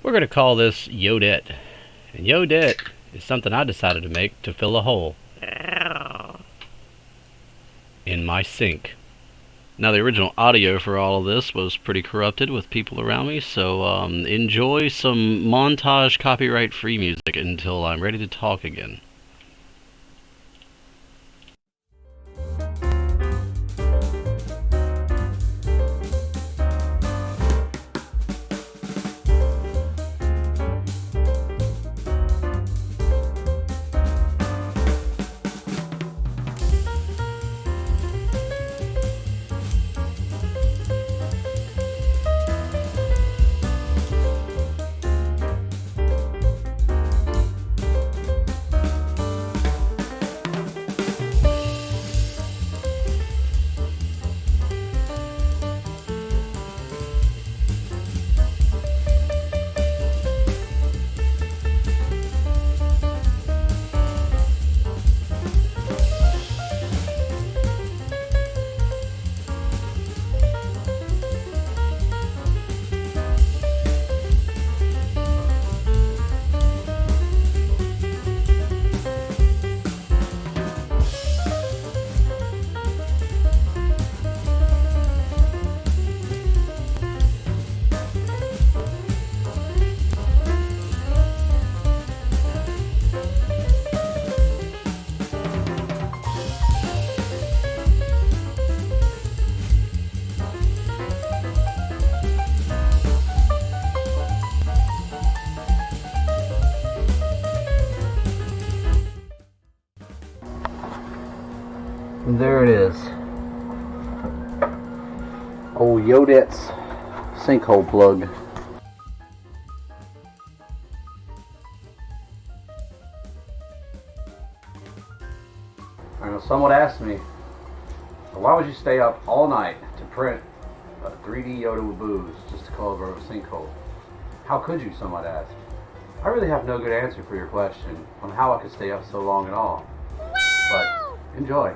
We're going to call this Yodette. And Yodette is something I decided to make to fill a hole in my sink. Now, the original audio for all of this was pretty corrupted with people around me, so enjoy some montage copyright-free music until I'm ready to talk again. And there it is. Old Yodette's sinkhole plug. I know someone asked me, why would you stay up all night to print a 3D Yoda with booze just to cover a sinkhole? How could you, someone asked. I really have no good answer for your question on how I could stay up so long at all. But enjoy.